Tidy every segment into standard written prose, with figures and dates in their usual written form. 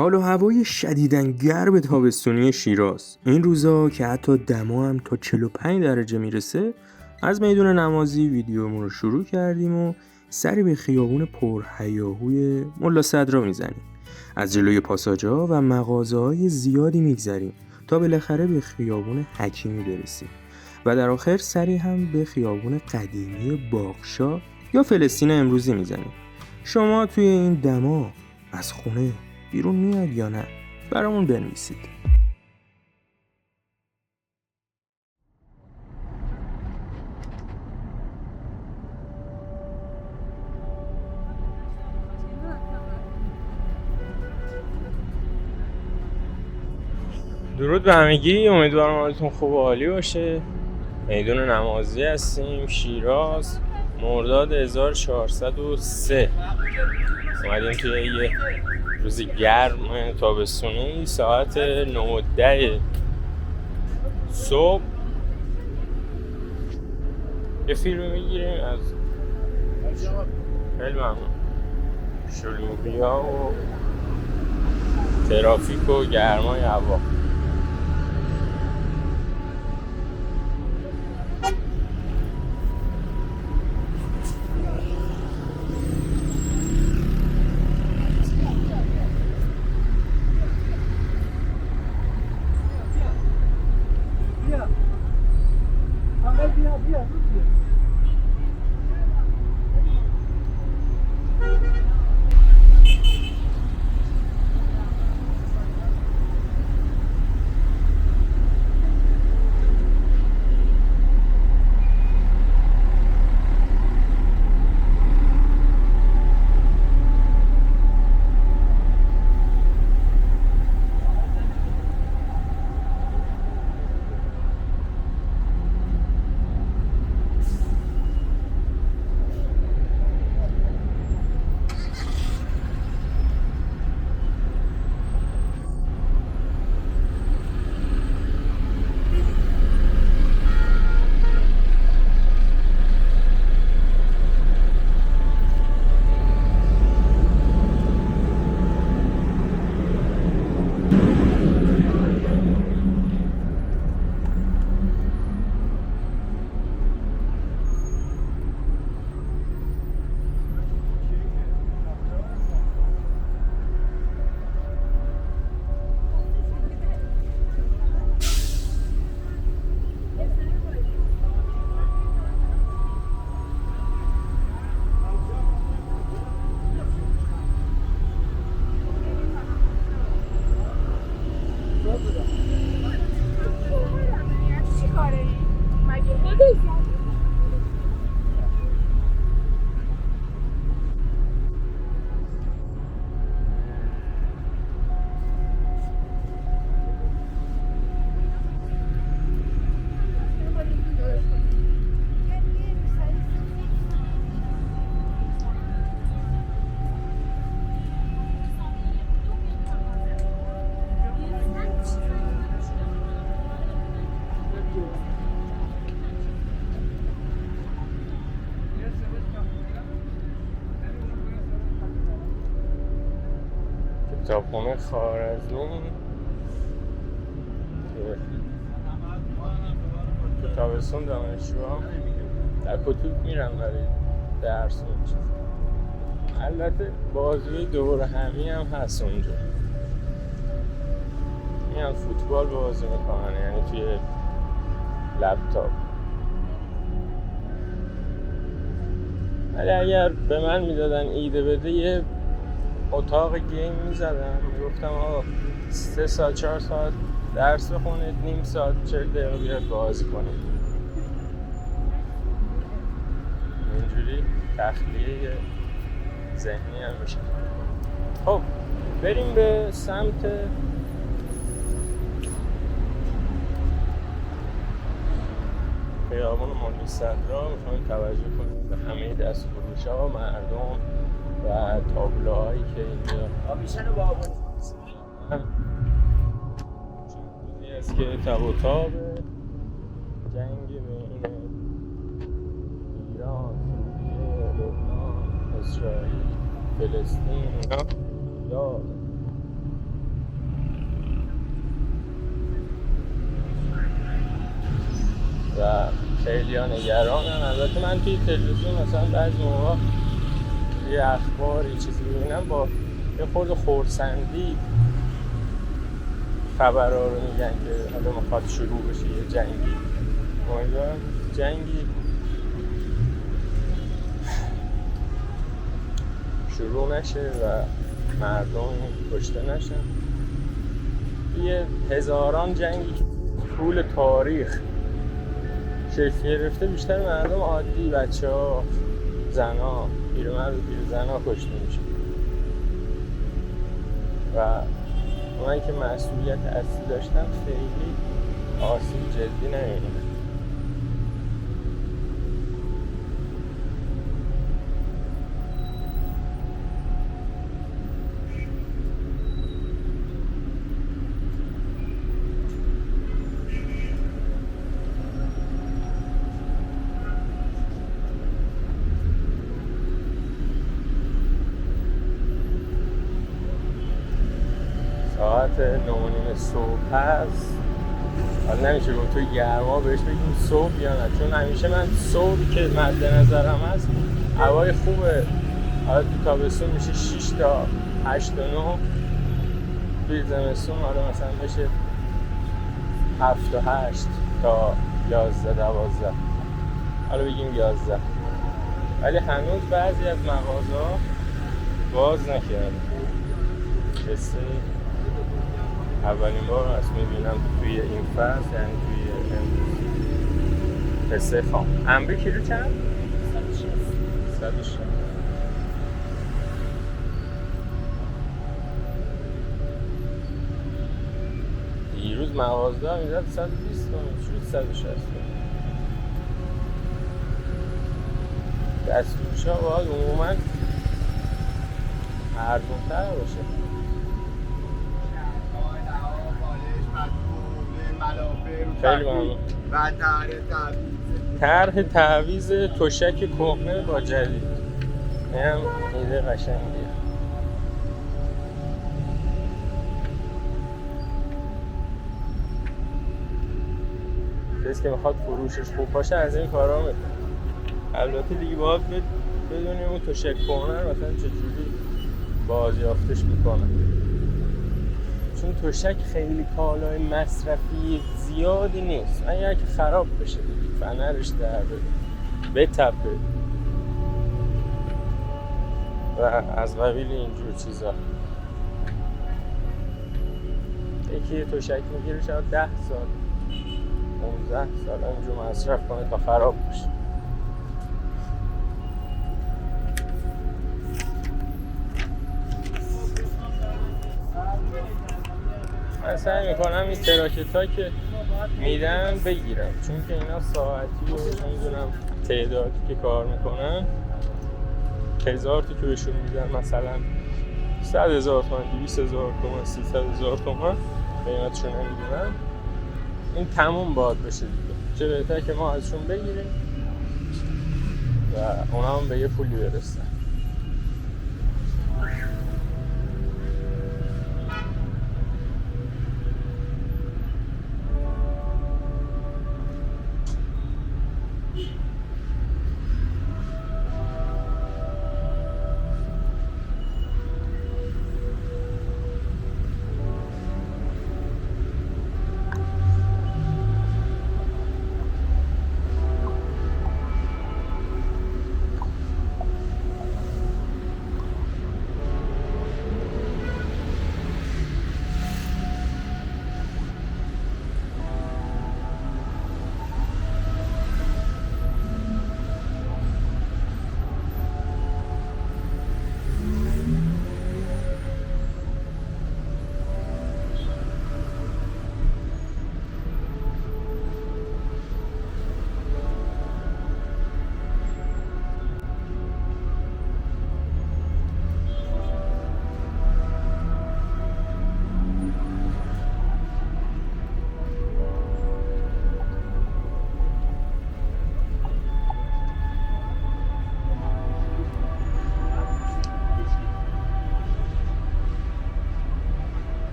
حال و هوای شدیداً گرم تابستونی شیراز این روزا که حتی دما هم تا 45 درجه میرسه، از میدون نمازی ویدیومون رو شروع کردیم و سری به خیابون پرهیاهوی ملا صدرا میزنیم. از جلوی پاساژها و مغازه‌های زیادی میگذریم تا بالاخره به خیابون حکیمی برسیم و در آخر سری هم به خیابون قدیمی باغشا یا فلسطین امروزی میزنیم. شما توی این دما از خونه بیرون میاد یا نه؟ برامون بنویسید. درود به همگی، امیدوارم حالتون خوب و عالی باشه. میدون نمازی هستیم، شیراز، مرداد 1403. اومدیم توی یه روز گرم تابستونی، ساعت 9:10 صبح یه فیلم میگیریم از خیلی ممنون شلوغی‌ها و ترافیک و گرمای هوا. کتابخونه خوارزم که تابستون دانشجوها در کتب میرن برای درس و چیز. البته بازوی دور همی هم هست اونجا، میان فوتبال بازی میکنن، یعنی توی لپتاپ. ولی اگر به من میدادن ایده بده یه اتاق گیم میزدم، میگفتم آقا 3 ساعت 4 ساعت درس بخونید، نیم ساعت 40 دقیقه بیاد بازی کنید. اینجوری تخلیه ذهنی هم میشه. خب بریم به سمت خیابان ملا صدرا. میخوایم توجه کنیم به همه دستفروش‌ها و مردم و تابلوهایی که اینجا آبیشن بابا چیزی است که تب و تاب جنگ بین ایران، سوریه، لبنان، اسرائیل، فلسطین یا خیلی ها نگرانن. البته من توی تلویزیون مثلا بعضی موقع یه اخباری چیزی ببینم با یه خورده خرسندی خبرها رو میگن که حالا میخواد شروع بشه یه جنگی. امیدوارم جنگی شروع نشه و مردم کشته نشن. یه هزاران جنگی که طول تاریخ شکل گرفته بیشتر مردم عادی، بچه ها، زن ها، پیرمرد و پیرزن ها کشته میشه و اونایی که مسئولیت اصلی داشتن خیلی آسیب جدی نمیبینن. ساعت 9:30 صبح هست. حالا نمیشه گفت توی گرما بهش بگیم صبح یا نه، چون همیشه من صبحی که مد نظرم هست هوای خوبه. حالا تو تابستون میشه 6 تا 8 تا 9، توی زمستون حالا مثلا بشه 7 تا 8 تا 11 12، حالا بگیم 11. ولی هنوز بعضی از مغازه‌ها باز نکرده. قصه اولین بار هست میبینم توی این فصل، یعنی توی امروز قصه خام. انبه کیلو چند؟ 160. دیروز مغازه میزد 120 تومن، شد 160. دستفروش‌ها باید عموماً ارزان‌تر باشه. خیلی ممنون. و طرح تعویض تشک کهنه با جدید، این هم ایده قشنگیه. کسی که میخواد فروشش خوب باشه از این کارا میکنه. البته دیگه باید بدونیم اون تشک کهنه رو مثلا چجوری بازیافتش میکنه، چون تشک خیلی کالای مصرفی زیادی نیست. اگر که خراب بشه فنرش در بتپه و از قبیل اینجور چیزا. یکی تشک میگیره شاید 10 سال 15 سال اینجور مصرف کنه تا خراب بشه. من سعی میکنم این تراکت ها که میدن بگیرم، چون که اینا ساعتی و نمیدونم تعدادی که کار میکنن 1000 تا که بهشون میدن، مثلا 100,000 تومان، 200,000 تومان، 300,000 تومان قیمتشون نمیدونم. این تموم باید بشه دیگه، چه بهتر که ما ازشون بگیریم و اونا هم به یه پولی برسن.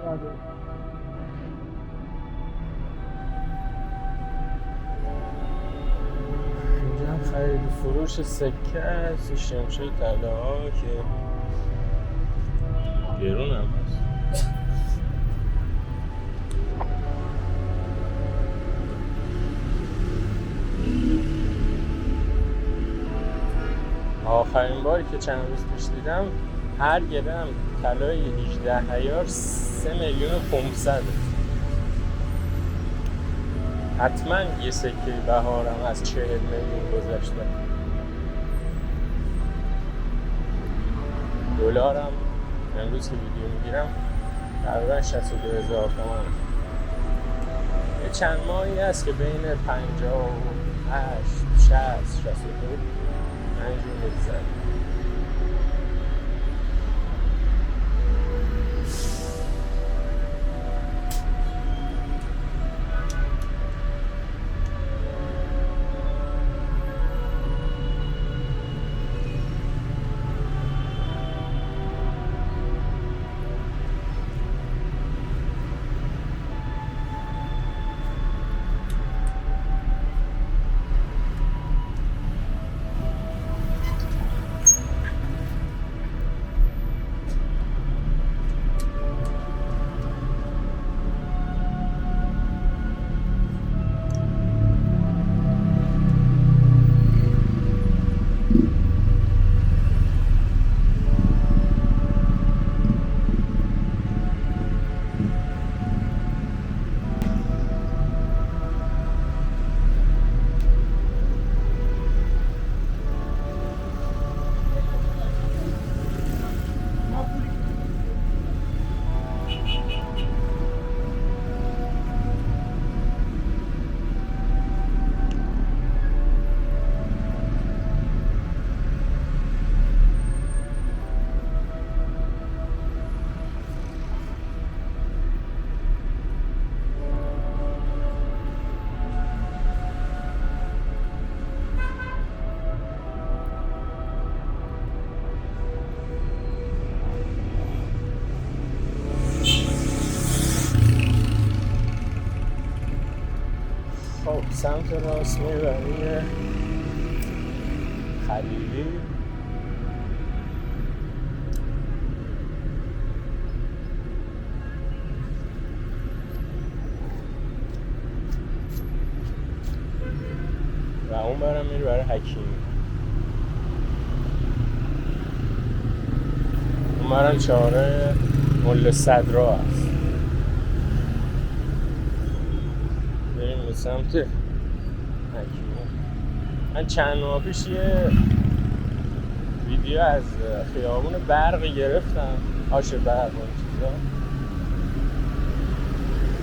اینجا هم خرید فروش سکه است، شمشه طلا ها که گرون هم هست. آخرین باری که چند روز پیش دیدم هر گرم طلای 18 عیار 3,500,000. حتما یه سکه بهارم از 40,000,000 گذشته. دلارم امروز که ویدیو میگیرم تقریبا 62,000 تومان. یه چند ماهی هست که بین 58 60 62 اینجور بگذاریم. سمت راست میبریم خلیلی. و اون برم میره برای حکیمی. اون برم چهاره مله صدرا هست. بریم به سمت حکیمی. من چند ماه پیش یه ویدیو از خیابون برق گرفتم، آش برق و این چیزا،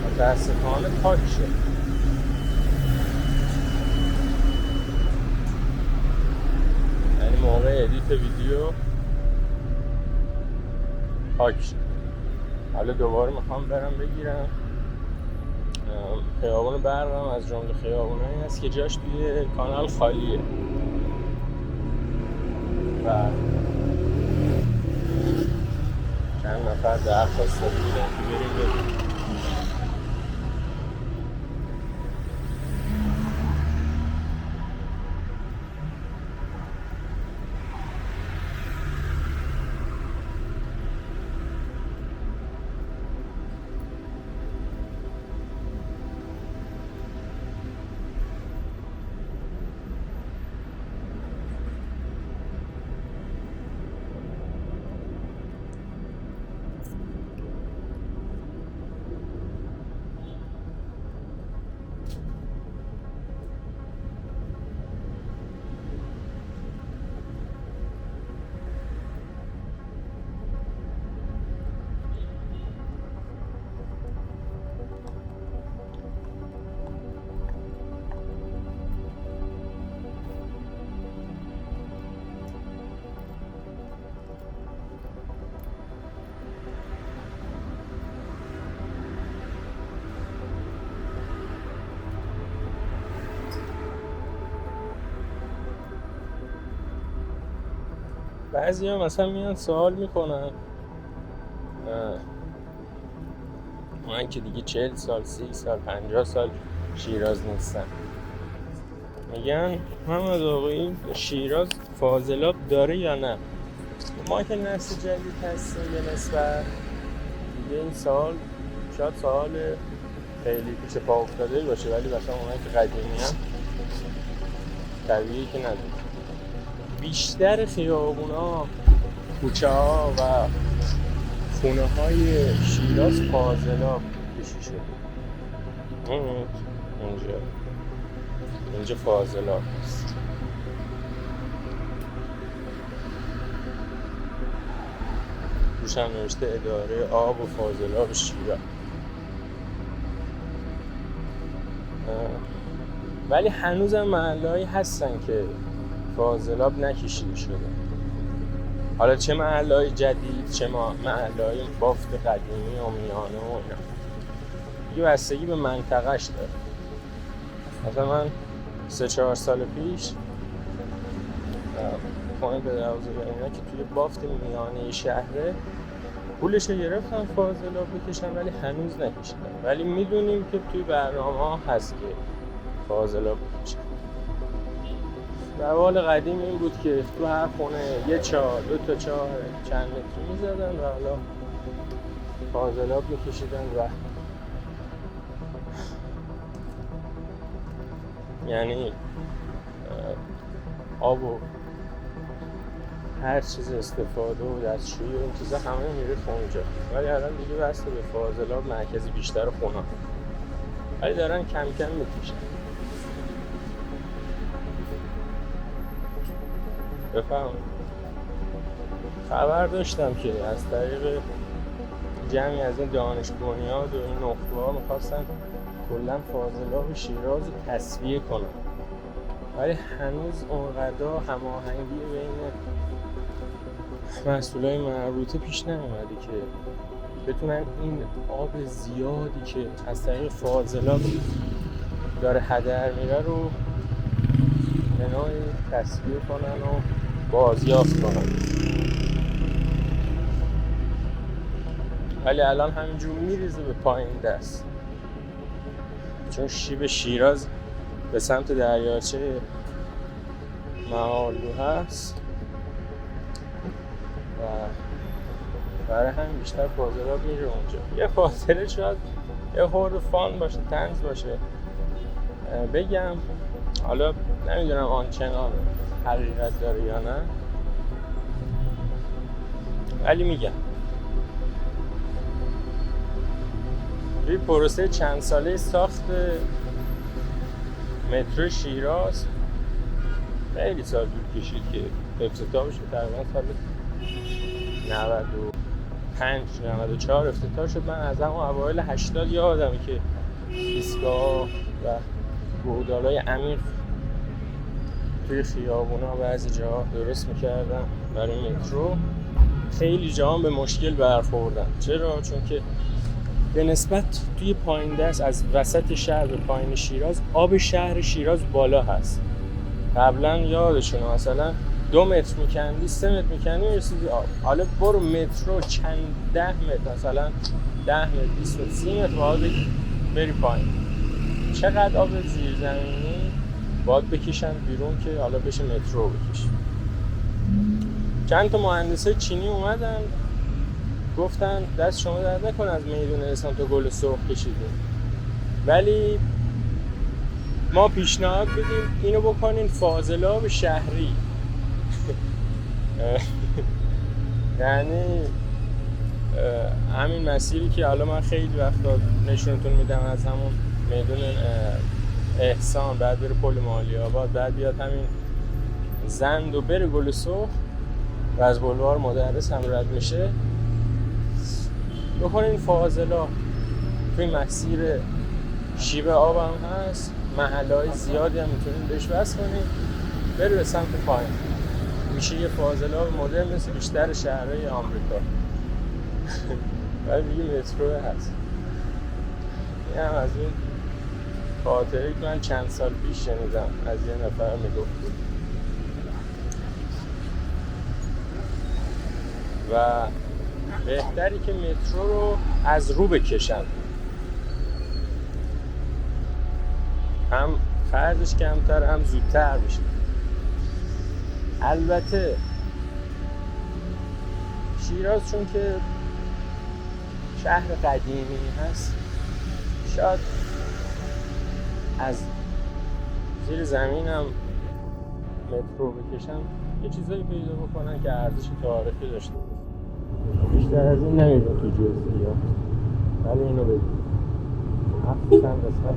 متاسفانه پاک شد. یعنی موقع ادیت ویدیو پاک شد. حالا دوباره میخوام برم بگیرم. خیابون برقم از جمله خیابونایی هست که جاش توی کانال خالیه و چند نفر درخواست داده بودن که بریم ببینیم. بعضی ها مثلا میان سوال میکنن من که دیگه 40 سال 30 سال 50 سال شیراز نیستم. میگن محمد آقایی شیراز فاضلاب داره یا نه؟ ما که نسل جدید هستیم به نسبت دیگه این سال شاید سوال خیلی پیش پا افتاده باشه، ولی مثلا اونایی که قدیمی هم طبیعی که نداره. بیشتر خیابونا، کوچه ها و خونه های شیراز فاضلاب کشی شده. اینجا فاضلاب هست. روش هم نوشته اداره آب و فاضلاب شیراز. ولی هنوز هم محله‌هایی هستن که فاضلاب نکشیده شده. حالا چه محله‌های جدید چه محله‌های بافت قدیمی و میانه و اینا، یه بستگی به منطقه‌اش داره. مثلا من 3-4 سال پیش خونه پدربزرگم که توی بافت میانه شهره پولش رو گرفتم فاضلاب بکشم، ولی هنوز نکشیدم. ولی میدونیم که توی برنامه‌ها هست که فاضلاب بکشم. روال قدیم این بود که تو هر خونه یه چاه، 2 چاه چند متری میزدن و حالا فاضلاب میکشیدن و یعنی آب و هر چیز استفاده و دستشویی و این چیزا همه میره اونجا. ولی الان دیگه وصل به فاضلاب مرکزی بیشتر خونه، ولی دارن کم کم میکشن. بفهم خبر داشتم که از طریق جمعی از این دانش بنیاد و این نخبه‌ها میخواستن کلا فاضلاب شیراز رو تصفیه کنن، ولی هنوز اونقدر هماهنگی بین مسئولای مربوطه پیش نیومده که بتونن این آب زیادی که از طریق فاضلاب داره هدر میره رو به نوعی تصفیه کنن و بازیافت کنن. ولی الان همینجور میریزه به پایین دست، چون شیب شیراز به سمت دریاچه معالو هست و برای همین بیشتر فاضلاب میره اونجا. یه خاطره شاید یه خورده فان باشه، طنز باشه بگم، حالا نمیدونم آنچنان حقیقت داره یا نه، ولی میگم توی پروسه چند ساله ساخت مترو شیراز خیلی سال طول کشید که افتتاح بشه. تقریبا سال 95-94 افتتاح شد. من از همون اوایل 80 یادمه که ایستگاه و گودالای عمیق توی خیابونا بعضی جاها درست میکردن برای مترو. خیلی جاها به مشکل برخوردن. چرا؟ چون که به نسبت توی پایین دست از وسط شهر به پایین شیراز آب شهر شیراز بالا هست. قبلا یادشونه مثلا 2 متر میکندی 3 متر میکندی میرسیدی آب. حالا برو مترو چند 10 متر، مثلا 10 متر 20 متر 30 متر باید بری پایین. چقدر آب زیرزمینی باید بکشن بیرون که حالا بشه مترو بکشه. چند تا مهندسای چینی اومدن گفتن دست شما درد نکنه از میدون اسلام تا گل سرخ کشیدیم، ولی ما پیشنهاد بدیم اینو بکنین فاضلاب شهری. یعنی همین مسیری که حالا من خیلی وقتا نشونتون میدم از همون میدون احسان، بعد بره پل مالی آباد، بعد بیاد همین زند و بره گل سرخ و از بلوار مدرس هم رد میشه، بکنین فاضلاب. توی مسیر شیب آب هم هست، محله‌های زیادی هم میتونین بهش وصل کنین، بره به سمت پایین، میشه یه فاضلاب مدرن مثل بیشتر شهرهای آمریکا. ولی دیگه مترو هست. این هم از این خاطره که من چند سال پیش شنیدم از یه نفر میگفت و بهتری که مترو رو از رو بکشن، هم خرجش کمتر هم زودتر میشه. البته شیراز چون که شهر قدیمی هست، شاید از زیر زمینم مترو بکشم یه چیزایی پیدا بکنن که ارزش تاریخی داشته باشه. بیشتر از این نمیدونم تو جزئیات، ولی اینو بگیم مخصوصا قسمت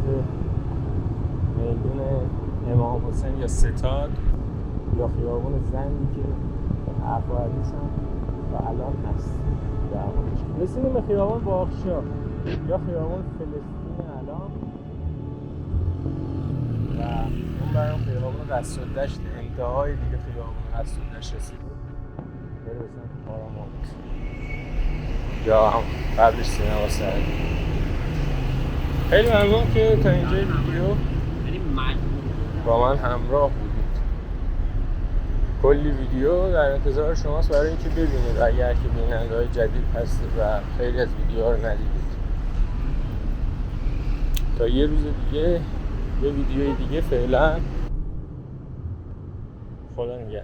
میدون امام حسین یا ستاد یا خیابون زنی که حرف و حدیث هم و الان هست رسیدیم به خیابون باغشا یا خیابون فلسطین الان و اون برام خیابون قصرالدشت، انتهای دیگه خیابون قصرالدشت رسیدیم. بریم به سمت پارامونت یا هم قبلش سینما سعدی. خیلی ممنون که تا اینجای ویدیو با من همراه بودید. کلی ویدیو در انتظار شماست برای اینکه ببینید اگر که بیننده‌های جدید هست و خیلی از ویدیوها رو ندیدید. تا یه روز دیگه یه ویدیوی دیگه، فعلا خدا نگهدار.